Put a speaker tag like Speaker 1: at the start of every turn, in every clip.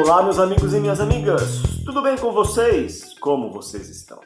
Speaker 1: Olá, meus amigos e minhas amigas, tudo bem com vocês? Como vocês estão?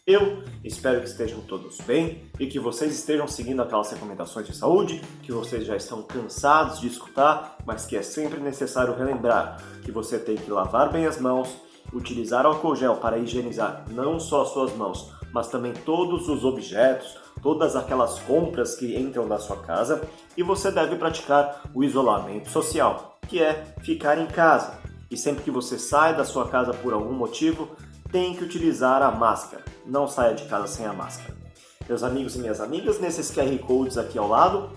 Speaker 1: Eu espero que estejam todos bem e que vocês estejam seguindo aquelas recomendações de saúde que vocês já estão cansados de escutar, mas que é sempre necessário relembrar que você tem que lavar bem as mãos, utilizar álcool gel para higienizar não só suas mãos, mas também todos os objetos, todas aquelas compras que entram na sua casa, e você deve praticar o isolamento social, que é ficar em casa. E sempre que você sai da sua casa por algum motivo, tem que utilizar a máscara. Não saia de casa sem a máscara. Meus amigos e minhas amigas, nesses QR Codes aqui ao lado,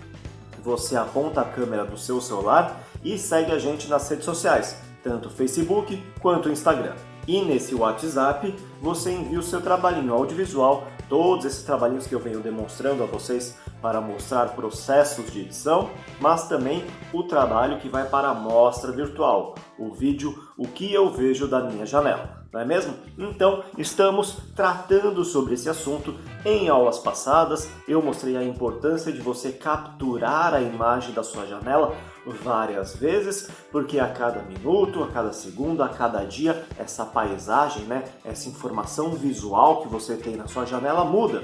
Speaker 1: você aponta a câmera do seu celular e segue a gente nas redes sociais, tanto Facebook quanto Instagram. E nesse WhatsApp, você envia o seu trabalhinho audiovisual, todos esses trabalhinhos que eu venho demonstrando a vocês para mostrar processos de edição, mas também o trabalho que vai para a mostra virtual, o vídeo O que eu vejo da minha janela, não é mesmo? Então, estamos tratando sobre esse assunto. Em aulas passadas, eu mostrei a importância de você capturar a imagem da sua janela várias vezes, porque a cada minuto, a cada segundo, a cada dia, essa paisagem, essa informação visual que você tem na sua janela muda.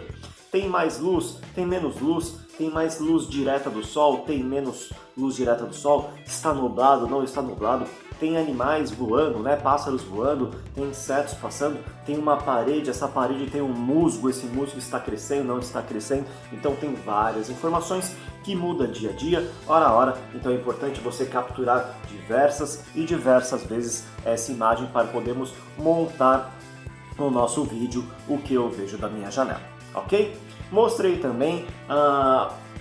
Speaker 1: Tem mais luz, tem menos luz, tem mais luz direta do sol, tem menos luz direta do sol, está nublado, não está nublado, tem animais voando, pássaros voando, tem insetos passando, tem uma parede, essa parede tem um musgo, esse musgo está crescendo, não está crescendo, então tem várias informações que mudam dia a dia, hora a hora, então é importante você capturar diversas vezes essa imagem para podermos montar no nosso vídeo o que eu vejo da minha janela, ok? Mostrei também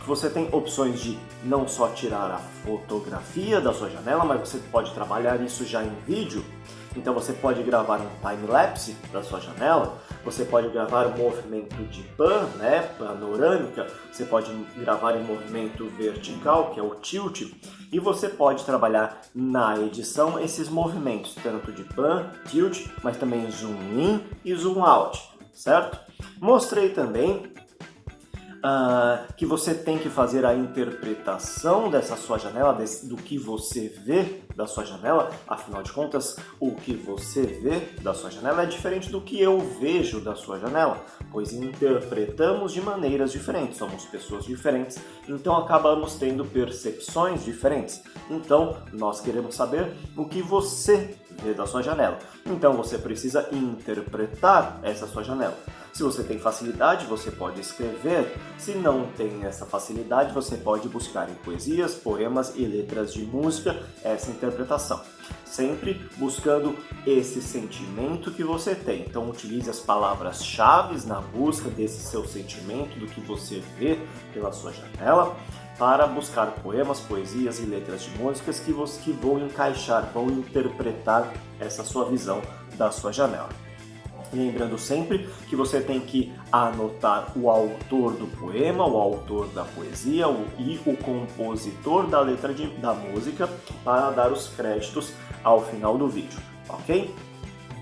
Speaker 1: que você tem opções de não só tirar a fotografia da sua janela, mas você pode trabalhar isso já em vídeo. Então você pode gravar um time-lapse da sua janela, você pode gravar um movimento de pan, panorâmica, você pode gravar em movimento vertical, que é o tilt, e você pode trabalhar na edição esses movimentos, tanto de pan, tilt, mas também zoom in e zoom out, certo? Mostrei também que você tem que fazer a interpretação dessa sua janela, do que você vê da sua janela. Afinal de contas, o que você vê da sua janela é diferente do que eu vejo da sua janela, pois interpretamos de maneiras diferentes, somos pessoas diferentes, então acabamos tendo percepções diferentes. Então, nós queremos saber o que você vê da sua janela. Então, você precisa interpretar essa sua janela. Se você tem facilidade, você pode escrever. Se não tem essa facilidade, você pode buscar em poesias, poemas e letras de música essa interpretação. Sempre buscando esse sentimento que você tem. Então, utilize as palavras-chave na busca desse seu sentimento, do que você vê pela sua janela, para buscar poemas, poesias e letras de músicas que vão encaixar, vão interpretar essa sua visão da sua janela. Lembrando sempre que você tem que anotar o autor do poema, o autor da poesia e o compositor da letra da música para dar os créditos ao final do vídeo, ok?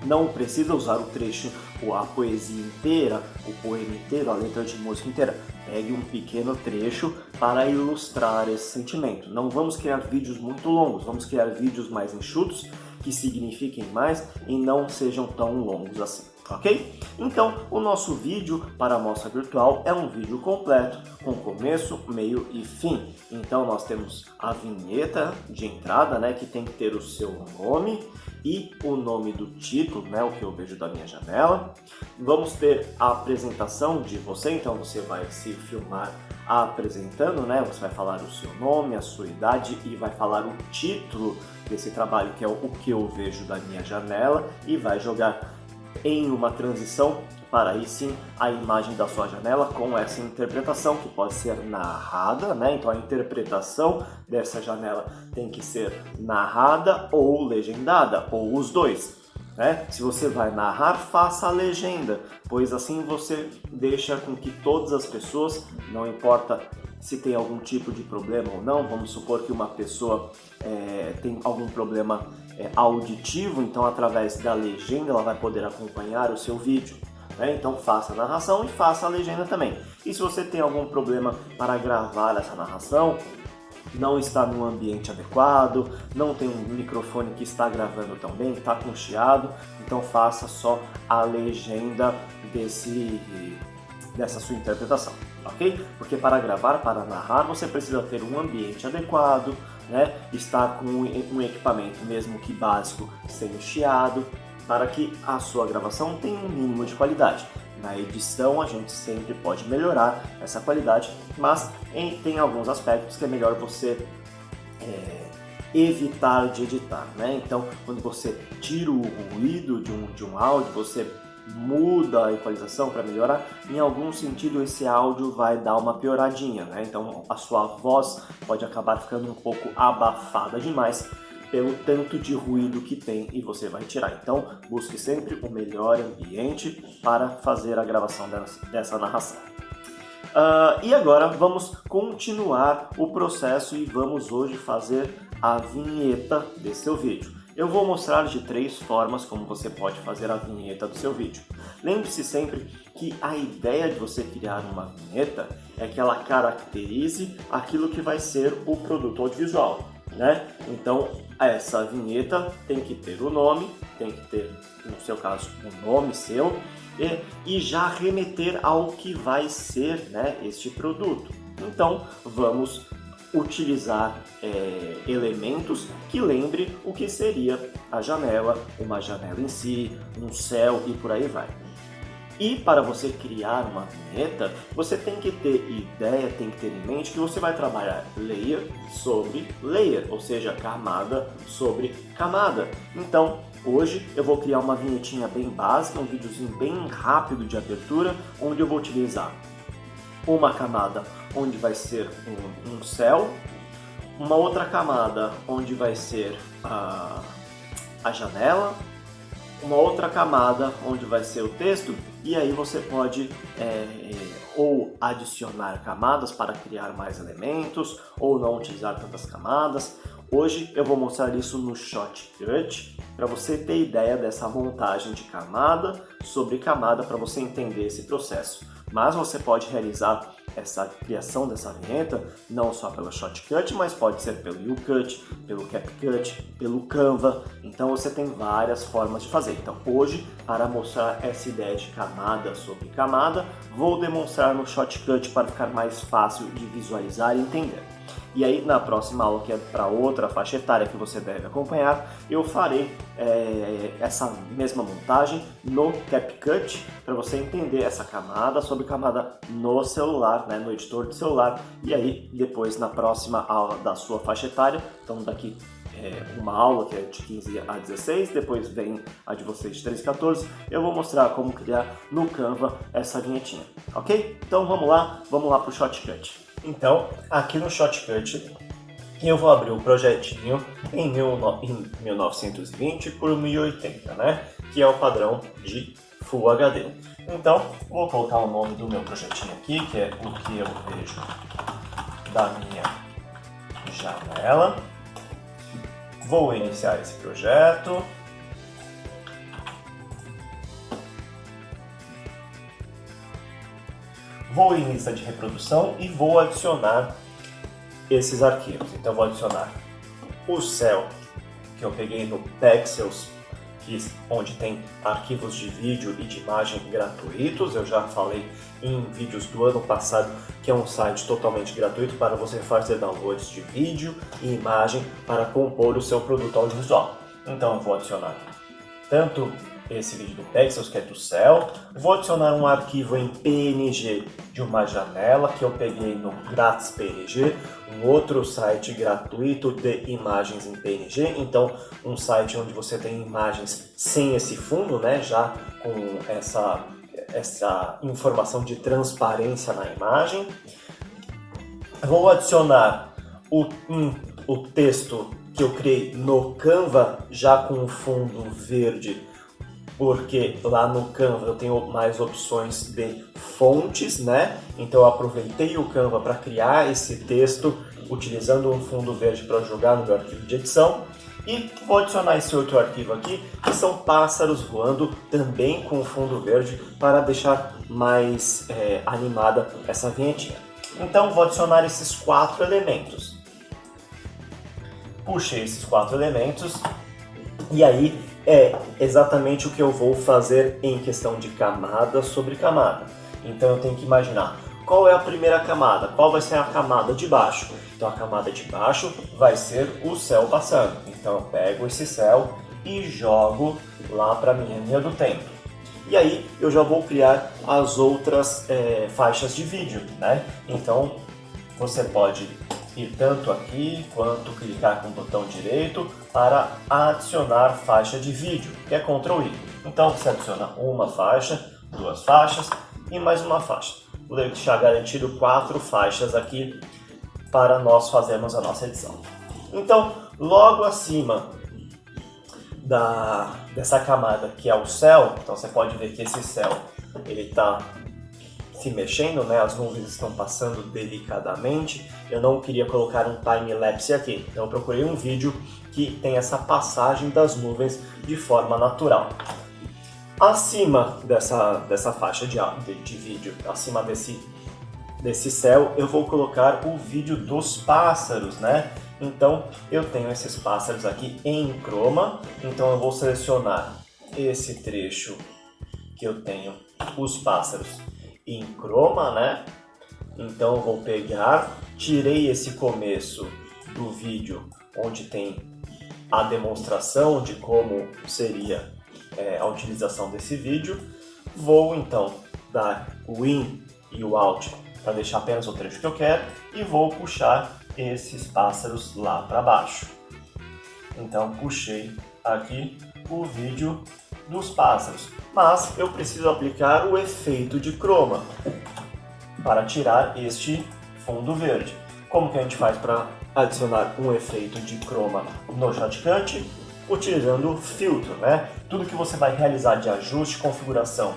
Speaker 1: Não precisa usar o trecho, a poesia inteira, o poema inteiro, a letra de música inteira. Pegue um pequeno trecho para ilustrar esse sentimento. Não vamos criar vídeos muito longos, vamos criar vídeos mais enxutos, que signifiquem mais e não sejam tão longos assim. Ok? Então, o nosso vídeo para a mostra virtual é um vídeo completo, com começo, meio e fim. Então, nós temos a vinheta de entrada, que tem que ter o seu nome e o nome do título, o que eu vejo da minha janela. Vamos ter a apresentação de você, então você vai se filmar apresentando, você vai falar o seu nome, a sua idade e vai falar o título desse trabalho, que é o que eu vejo da minha janela, e vai jogar em uma transição para aí sim a imagem da sua janela com essa interpretação que pode ser narrada, Então a interpretação dessa janela tem que ser narrada ou legendada, ou os dois, Se você vai narrar, faça a legenda, pois assim você deixa com que todas as pessoas, não importa se tem algum tipo de problema ou não, vamos supor que uma pessoa tem algum problema auditivo, então através da legenda ela vai poder acompanhar o seu vídeo. Então faça a narração e faça a legenda também. E se você tem algum problema para gravar essa narração, não está num ambiente adequado, não tem um microfone que está gravando tão bem, está com chiado, então faça só a legenda dessa sua interpretação, ok? Porque para gravar, para narrar, você precisa ter um ambiente adequado, né? Estar com um equipamento, mesmo que básico, sem chiado, para que a sua gravação tenha um mínimo de qualidade. Na edição a gente sempre pode melhorar essa qualidade, mas tem alguns aspectos que é melhor você evitar de editar, né? Então, quando você tira o ruído de um áudio, você muda a equalização para melhorar, em algum sentido esse áudio vai dar uma pioradinha, né? Então a sua voz pode acabar ficando um pouco abafada demais pelo tanto de ruído que tem e você vai tirar. Então busque sempre o melhor ambiente para fazer a gravação dessa narração. E agora vamos continuar o processo e vamos hoje fazer a vinheta desse seu vídeo. Eu vou mostrar de 3 formas como você pode fazer a vinheta do seu vídeo. Lembre-se sempre que a ideia de você criar uma vinheta é que ela caracterize aquilo que vai ser o produto audiovisual, né? Então, essa vinheta tem que ter o nome, tem que ter, no seu caso, o nome seu e já remeter ao que vai ser, né, este produto. Então, vamos utilizar elementos que lembre o que seria a janela, uma janela em si, um céu e por aí vai. E para você criar uma vinheta, você tem que ter ideia, tem que ter em mente que você vai trabalhar layer sobre layer, ou seja, camada sobre camada. Então, hoje eu vou criar uma vinhetinha bem básica, um videozinho bem rápido de abertura, onde eu vou utilizar uma camada onde vai ser um céu, uma outra camada onde vai ser a janela, uma outra camada onde vai ser o texto, e aí você pode ou adicionar camadas para criar mais elementos, ou não utilizar tantas camadas. Hoje eu vou mostrar isso no Shotcut, para você ter ideia dessa montagem de camada sobre camada, para você entender esse processo. Mas você pode realizar essa criação dessa vinheta não só pelo Shotcut, mas pode ser pelo YouCut, pelo CapCut, pelo Canva. Então você tem várias formas de fazer. Então hoje, para mostrar essa ideia de camada sobre camada, vou demonstrar no Shotcut para ficar mais fácil de visualizar e entender. E aí na próxima aula, que é para outra faixa etária que você deve acompanhar, eu farei essa mesma montagem no CapCut para você entender essa camada sobre camada no celular, né, no editor de celular. E aí depois na próxima aula da sua faixa etária, então daqui uma aula que é de 15 a 16, depois vem a de vocês de 13 a 14, eu vou mostrar como criar no Canva essa vinhetinha, ok? Então vamos lá para o Shotcut. Então, aqui no Shotcut, eu vou abrir o projetinho em 1920 por 1080, né? Que é o padrão de Full HD. Então, vou colocar o nome do meu projetinho aqui, que é o que eu vejo da minha janela. Vou iniciar esse projeto. Vou em lista de reprodução e vou adicionar esses arquivos. Então vou adicionar o céu, que eu peguei no Pexels, onde tem arquivos de vídeo e de imagem gratuitos. Eu já falei em vídeos do ano passado que é um site totalmente gratuito para você fazer downloads de vídeo e imagem para compor o seu produto audiovisual. Então eu vou adicionar tanto esse vídeo do Pexels, que é do céu, vou adicionar um arquivo em PNG de uma janela que eu peguei no Grátis PNG, um outro site gratuito de imagens em PNG, então um site onde você tem imagens sem esse fundo, né, já com essa informação de transparência na imagem. Vou adicionar o texto que eu criei no Canva, já com o fundo verde, porque lá no Canva eu tenho mais opções de fontes, né? Então eu aproveitei o Canva para criar esse texto utilizando um fundo verde para jogar no meu arquivo de edição. E vou adicionar esse outro arquivo aqui, que são pássaros voando, também com fundo verde, para deixar mais animada essa vinhetinha. Então vou adicionar esses 4 elementos. puxei esses 4 elementos e aí é exatamente o que eu vou fazer em questão de camada sobre camada. Então eu tenho que imaginar qual é a primeira camada, qual vai ser a camada de baixo. Então a camada de baixo vai ser o céu passando. Então eu pego esse céu e jogo lá para a minha linha do tempo. E aí eu já vou criar as outras faixas de vídeo, né? Então você pode ir tanto aqui quanto clicar com o botão direito para adicionar faixa de vídeo, que é Ctrl I. Então você adiciona uma faixa, 2 faixas e mais uma faixa. Vou deixar garantido 4 faixas aqui para nós fazermos a nossa edição. Então, logo acima dessa camada que é o céu, então você pode ver que esse céu ele está se mexendo, né? As nuvens estão passando delicadamente. Eu não queria colocar um time-lapse aqui, então eu procurei um vídeo que tem essa passagem das nuvens de forma natural. Acima dessa faixa de vídeo, acima desse céu, eu vou colocar o vídeo dos pássaros, né? Então eu tenho esses pássaros aqui em chroma, então eu vou selecionar esse trecho que eu tenho os pássaros em chroma, né? Então eu vou pegar, tirei esse começo do vídeo onde tem a demonstração de como seria a utilização desse vídeo. Vou então dar o in e o out para deixar apenas o trecho que eu quero e vou puxar esses pássaros lá para baixo. Então puxei aqui o vídeo dos pássaros, mas eu preciso aplicar o efeito de chroma para tirar este fundo verde. Como que a gente faz para adicionar um efeito de chroma no Shotcut? Utilizando filtro, né? Tudo que você vai realizar de ajuste e configuração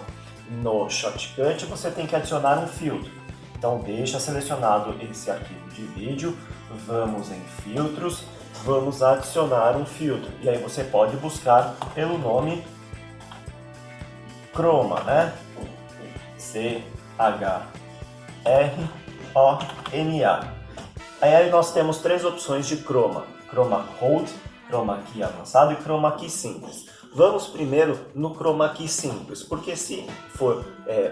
Speaker 1: no Shotcut, você tem que adicionar um filtro. Então deixa selecionado esse arquivo de vídeo, vamos em filtros, vamos adicionar um filtro. E aí você pode buscar pelo nome Chroma, né? C-H-R-O-M-A. Aí nós temos 3 opções de Chroma: Chroma Cold, Chroma Key avançado e Chroma Key simples. Vamos primeiro no Chroma Key simples, porque se for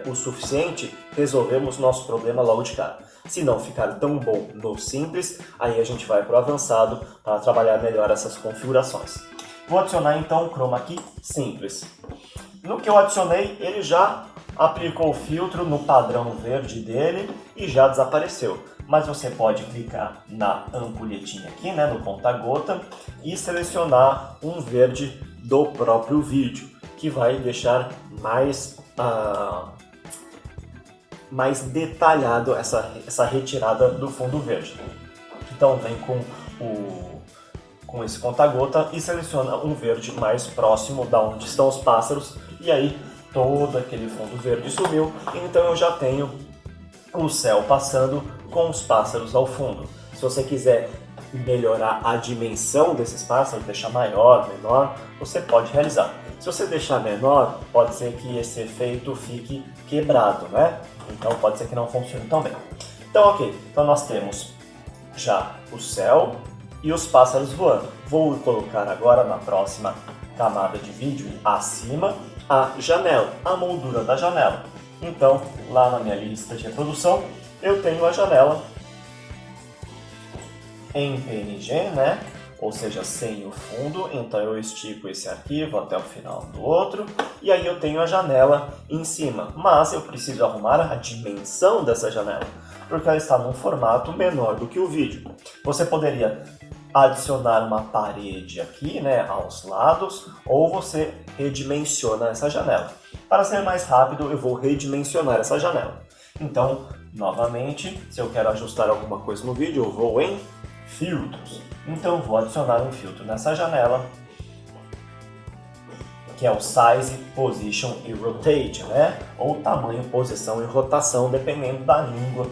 Speaker 1: o suficiente, resolvemos nosso problema logo de cara. Se não ficar tão bom no simples, aí a gente vai para o avançado para trabalhar melhor essas configurações. Vou adicionar então o Chroma Key simples. No que eu adicionei, ele já aplicou o filtro no padrão verde dele e já desapareceu. Mas você pode clicar na ampulhetinha aqui, né, no ponta-gota, e selecionar um verde do próprio vídeo, que vai deixar mais detalhado essa retirada do fundo verde. Então vem com esse ponta-gota e seleciona um verde mais próximo da onde estão os pássaros, e aí todo aquele fundo verde sumiu, então eu já tenho o céu passando com os pássaros ao fundo. Se você quiser melhorar a dimensão desses pássaros, deixar maior, menor, você pode realizar. Se você deixar menor, pode ser que esse efeito fique quebrado, né? Então pode ser que não funcione tão bem. Então ok, então nós temos já o céu e os pássaros voando. Vou colocar agora na próxima camada de vídeo, acima, a janela, a moldura da janela. Então, lá na minha lista de reprodução, eu tenho a janela em PNG, né? Ou seja, sem o fundo, então eu estico esse arquivo até o final do outro, e aí eu tenho a janela em cima, mas eu preciso arrumar a dimensão dessa janela, porque ela está num formato menor do que o vídeo. Você poderia adicionar uma parede aqui, né, aos lados, ou você redimensiona essa janela. Para ser mais rápido, eu vou redimensionar essa janela. Então, novamente, se eu quero ajustar alguma coisa no vídeo, eu vou em filtros. Então, eu vou adicionar um filtro nessa janela, que é o Size, Position e Rotate, né? Ou tamanho, posição e rotação, dependendo da língua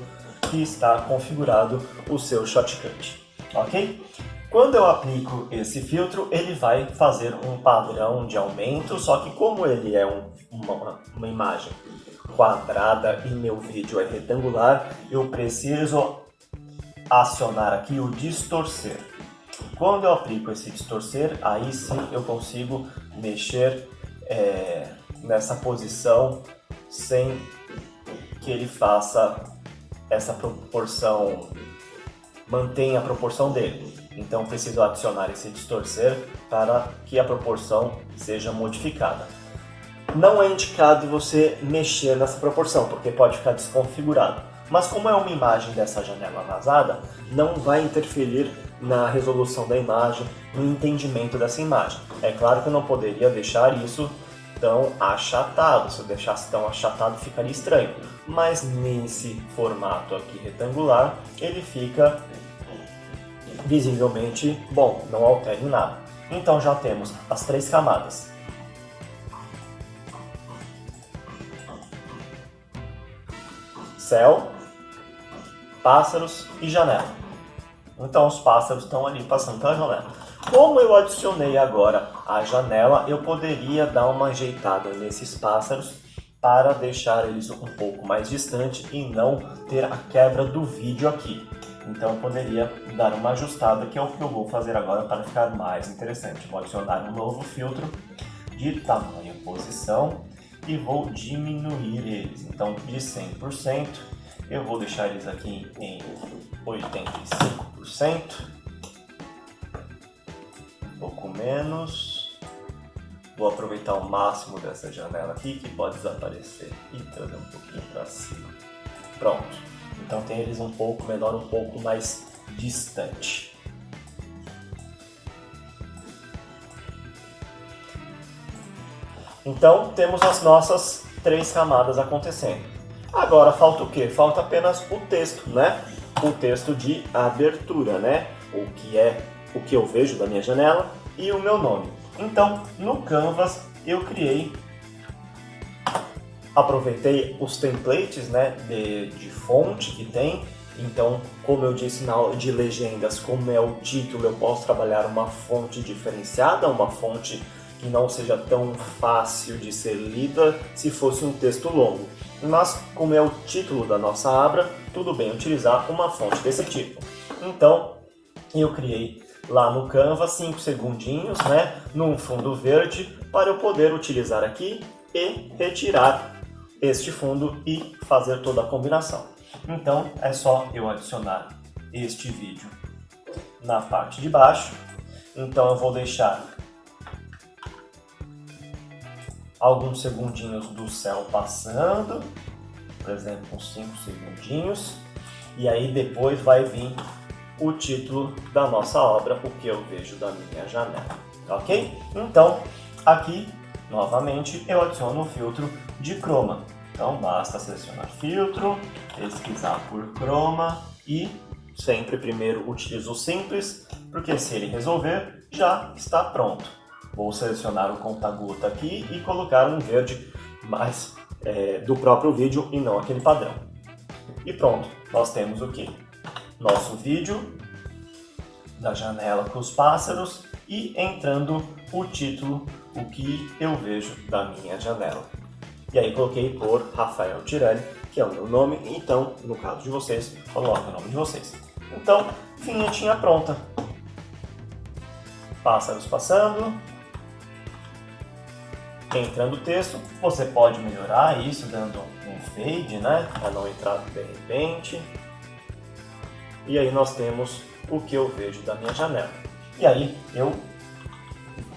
Speaker 1: que está configurado o seu Shotcut. Ok? Quando eu aplico esse filtro, ele vai fazer um padrão de aumento, só que como ele é uma imagem quadrada e meu vídeo é retangular, eu preciso acionar aqui o distorcer. Quando eu aplico esse distorcer, aí sim eu consigo mexer nessa posição sem que ele faça essa proporção, mantenha a proporção dele. Então preciso adicionar esse distorcer para que a proporção seja modificada. Não é indicado você mexer nessa proporção, porque pode ficar desconfigurado. Mas como é uma imagem dessa janela vazada, não vai interferir na resolução da imagem, no entendimento dessa imagem. É claro que eu não poderia deixar isso tão achatado. Se eu deixasse tão achatado, ficaria estranho. Mas nesse formato aqui retangular, ele fica visivelmente bom, não altera em nada. Então já temos as 3 camadas. Céu, pássaros e janela. Então os pássaros estão ali passando pela janela. Como eu adicionei agora a janela, eu poderia dar uma ajeitada nesses pássaros para deixar eles um pouco mais distante e não ter a quebra do vídeo aqui. Então eu poderia dar uma ajustada, que é o que eu vou fazer agora para ficar mais interessante. Vou adicionar um novo filtro de tamanho e posição e vou diminuir eles. Então de 100%, eu vou deixar eles aqui em 85%, um pouco menos. Vou aproveitar o máximo dessa janela aqui, que pode desaparecer, e trazer um pouquinho para cima. Pronto. Então tem eles um pouco menor, um pouco mais distante. Então temos as nossas 3 camadas acontecendo. Agora falta o quê? Falta apenas o texto, né? O texto de abertura, né? O que eu vejo da minha janela e o meu nome. Então, no Canvas eu aproveitei os templates, né, de fonte que tem. Então, como eu disse na aula de legendas, como é o título, eu posso trabalhar uma fonte diferenciada, uma fonte que não seja tão fácil de ser lida se fosse um texto longo. Mas, como é o título da nossa aba, tudo bem utilizar uma fonte desse tipo. Então, eu criei lá no Canva 5 segundinhos, né, num fundo verde, para eu poder utilizar aqui e retirar este fundo e fazer toda a combinação. Então, é só eu adicionar este vídeo na parte de baixo. Então, eu vou deixar alguns segundinhos do céu passando, por exemplo, uns 5 segundinhos, e aí depois vai vir o título da nossa obra, o que eu vejo da minha janela, ok? Então, aqui, novamente, eu adiciono o filtro de chroma. Então, basta selecionar filtro, pesquisar por chroma e sempre primeiro utilizo o simples, porque se ele resolver, já está pronto. Vou selecionar o conta-gota aqui e colocar um verde mais do próprio vídeo e não aquele padrão. E pronto, nós temos o que? Nosso vídeo da janela com os pássaros e entrando o título, o que eu vejo da minha janela. E aí coloquei por Rafael Tirelli, que é o meu nome, então, no caso de vocês, coloque o nome de vocês. Então, vinhetinha pronta. Pássaros passando, entrando o texto. Você pode melhorar isso dando um fade, né, para não entrar de repente. E aí nós temos o que eu vejo da minha janela. E aí eu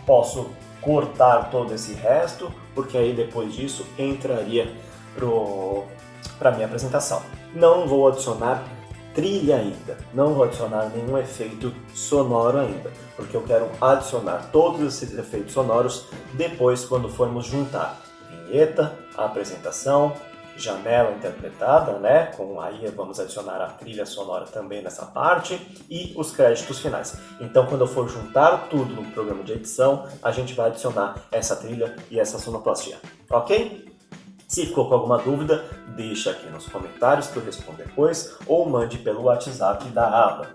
Speaker 1: posso cortar todo esse resto, porque aí depois disso entraria para a minha apresentação. Não vou adicionar trilha ainda, não vou adicionar nenhum efeito sonoro ainda, porque eu quero adicionar todos esses efeitos sonoros depois, quando formos juntar vinheta, apresentação, janela interpretada, né? Aí vamos adicionar a trilha sonora também nessa parte e os créditos finais. Então, quando eu for juntar tudo no programa de edição, a gente vai adicionar essa trilha e essa sonoplastia, ok? Se ficou com alguma dúvida, deixa aqui nos comentários que eu respondo depois ou mande pelo WhatsApp da aba.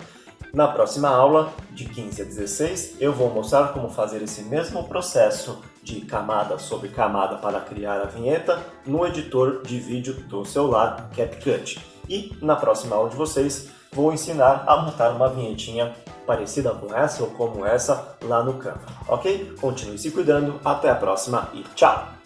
Speaker 1: Na próxima aula, de 15 a 16, eu vou mostrar como fazer esse mesmo processo de camada sobre camada para criar a vinheta no editor de vídeo do celular CapCut. E na próxima aula de vocês, vou ensinar a montar uma vinhetinha parecida com essa ou como essa lá no Canva, ok? Continue se cuidando, até a próxima e tchau!